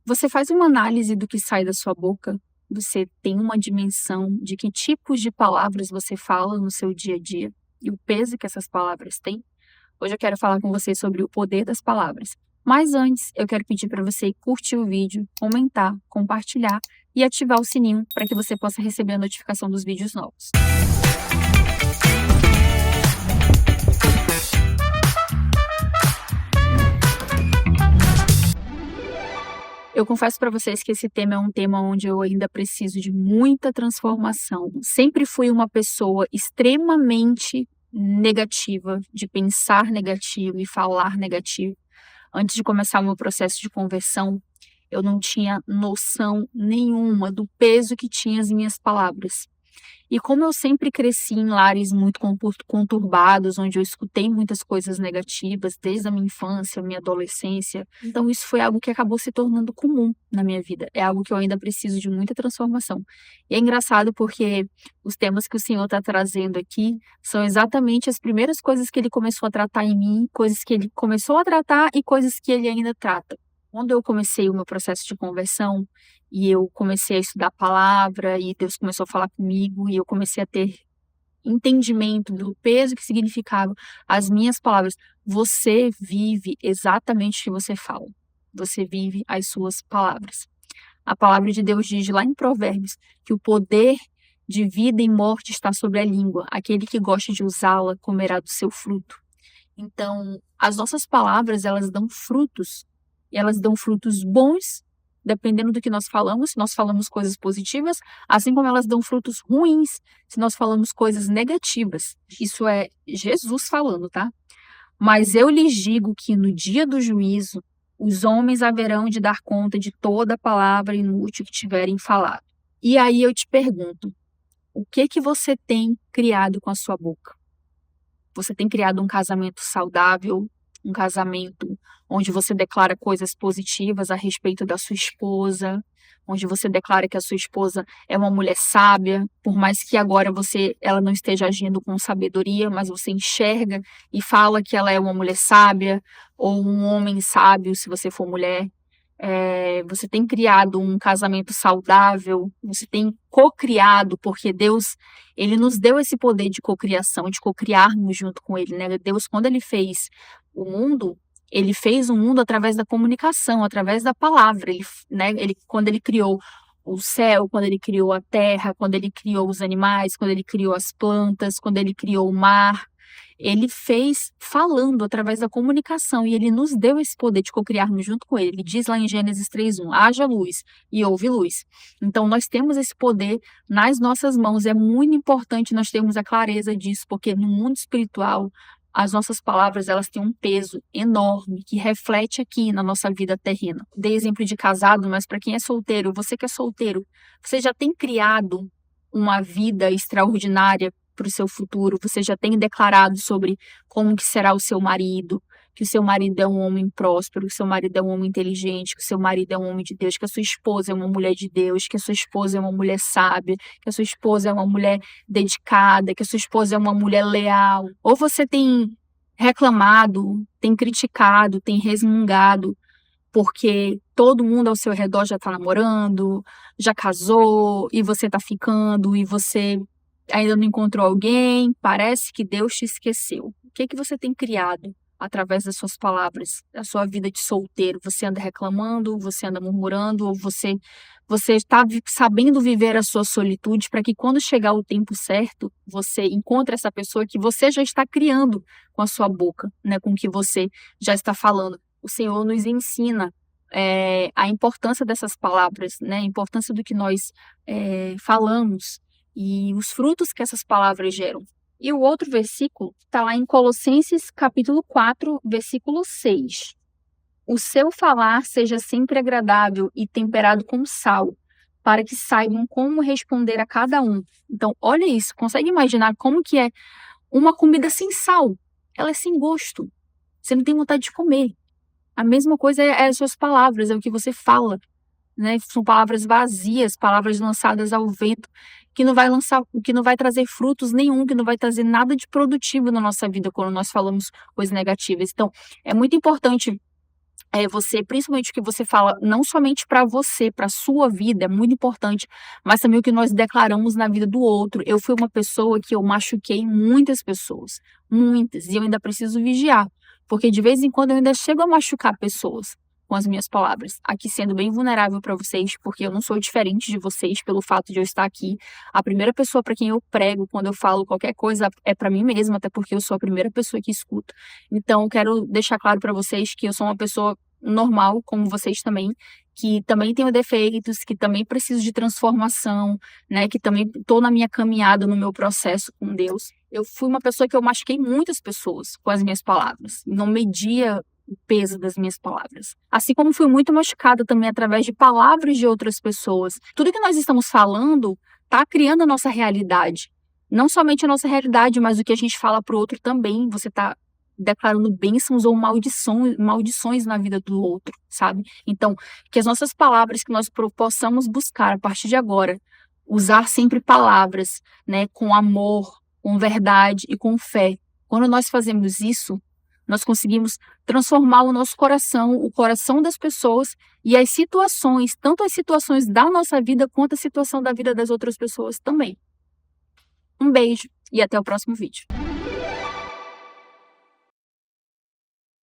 Você faz uma análise do que sai da sua boca? Você tem uma dimensão de que tipos de palavras você fala no seu dia a dia e o peso que essas palavras têm? Hoje eu quero falar com você sobre o poder das palavras. Mas antes, eu quero pedir para você curtir o vídeo, comentar, compartilhar e ativar o sininho para que você possa receber a notificação dos vídeos novos. Eu confesso para vocês que esse tema é um tema onde eu ainda preciso de muita transformação. Sempre fui uma pessoa extremamente negativa, de pensar negativo e falar negativo. Antes de começar o meu processo de conversão, eu não tinha noção nenhuma do peso que tinha as minhas palavras. E como eu sempre cresci em lares muito conturbados, onde eu escutei muitas coisas negativas desde a minha infância, minha adolescência, então isso foi algo que acabou se tornando comum na minha vida. É algo que eu ainda preciso de muita transformação. E é engraçado porque os temas que o Senhor está trazendo aqui são exatamente as primeiras coisas que ele começou a tratar em mim, coisas que ele começou a tratar e coisas que ele ainda trata. Quando eu comecei o meu processo de conversão, e eu comecei a estudar a palavra, e Deus começou a falar comigo, e eu comecei a ter entendimento do peso que significavam as minhas palavras. Você vive exatamente o que você fala. Você vive as suas palavras. A palavra de Deus diz lá em Provérbios que o poder de vida e morte está sobre a língua. Aquele que gosta de usá-la comerá do seu fruto. Então, as nossas palavras, elas dão frutos. E elas dão frutos bons, dependendo do que nós falamos. Se nós falamos coisas positivas, assim como elas dão frutos ruins, se nós falamos coisas negativas. Isso é Jesus falando, tá? Mas eu lhes digo que no dia do juízo, os homens haverão de dar conta de toda palavra inútil que tiverem falado. E aí eu te pergunto, o que você tem criado com a sua boca? Você tem criado um casamento saudável, um casamento onde você declara coisas positivas a respeito da sua esposa, onde você declara que a sua esposa é uma mulher sábia, por mais que agora ela não esteja agindo com sabedoria, mas você enxerga e fala que ela é uma mulher sábia, ou um homem sábio, se você for mulher. Você tem criado um casamento saudável, você tem cocriado, porque Deus, ele nos deu esse poder de cocriação, de cocriarmos junto com ele, né? Deus, quando ele fez o mundo, ele fez o mundo através da comunicação, através da palavra, quando ele criou o céu, quando ele criou a terra, quando ele criou os animais, quando ele criou as plantas, quando ele criou o mar, ele fez falando através da comunicação e ele nos deu esse poder de cocriarmos junto com ele. Ele diz lá em Gênesis 3:1, haja luz e houve luz. Então nós temos esse poder nas nossas mãos. É muito importante nós termos a clareza disso, porque no mundo espiritual as nossas palavras, elas têm um peso enorme que reflete aqui na nossa vida terrena. Dei exemplo de casado, mas para quem é solteiro, você que é solteiro, você já tem criado uma vida extraordinária para o seu futuro, você já tem declarado sobre como que será o seu marido, que o seu marido é um homem próspero, que o seu marido é um homem inteligente, que o seu marido é um homem de Deus, que a sua esposa é uma mulher de Deus, que a sua esposa é uma mulher sábia, que a sua esposa é uma mulher dedicada, que a sua esposa é uma mulher leal. Ou você tem reclamado, tem criticado, tem resmungado, porque todo mundo ao seu redor já está namorando, já casou, e você está ficando, e você ainda não encontrou alguém, parece que Deus te esqueceu. O que você tem criado através das suas palavras, da sua vida de solteiro? Você anda reclamando, você anda murmurando, ou você está sabendo viver a sua solitude para que quando chegar o tempo certo, você encontre essa pessoa que você já está criando com a sua boca, né, com o que você já está falando. O Senhor nos ensina a importância dessas palavras, né, a importância do que nós falamos e os frutos que essas palavras geram. E o outro versículo está lá em Colossenses capítulo 4, versículo 6. O seu falar seja sempre agradável e temperado com sal, para que saibam como responder a cada um. Então, olha isso, consegue imaginar como que é uma comida sem sal? Ela é sem gosto. Você não tem vontade de comer. A mesma coisa é as suas palavras, é o que você fala, né? São palavras vazias, palavras lançadas ao vento, que não vai trazer frutos nenhum, que não vai trazer nada de produtivo na nossa vida quando nós falamos coisas negativas. Então, é muito importante você, principalmente o que você fala, não somente para você, para sua vida, é muito importante, mas também o que nós declaramos na vida do outro. Eu fui uma pessoa que eu machuquei muitas pessoas, muitas, e eu ainda preciso vigiar, porque de vez em quando eu ainda chego a machucar pessoas com as minhas palavras. Aqui sendo bem vulnerável para vocês, porque eu não sou diferente de vocês pelo fato de eu estar aqui. A primeira pessoa para quem eu prego quando eu falo qualquer coisa é para mim mesma, até porque eu sou a primeira pessoa que escuto. Então, eu quero deixar claro para vocês que eu sou uma pessoa normal, como vocês também, que também tenho defeitos, que também preciso de transformação, né? Que também estou na minha caminhada, no meu processo com Deus. Eu fui uma pessoa que eu machuquei muitas pessoas com as minhas palavras. Não media o peso das minhas palavras. Assim como fui muito machucada também através de palavras de outras pessoas. Tudo que nós estamos falando está criando a nossa realidade. Não somente a nossa realidade, mas o que a gente fala para o outro também. Você está declarando bênçãos ou maldições na vida do outro, sabe? Então, que as nossas palavras, que nós possamos buscar a partir de agora, usar sempre palavras, né, com amor, com verdade e com fé. Quando nós fazemos isso, nós conseguimos transformar o nosso coração, o coração das pessoas e as situações, tanto as situações da nossa vida quanto a situação da vida das outras pessoas também. Um beijo e até o próximo vídeo.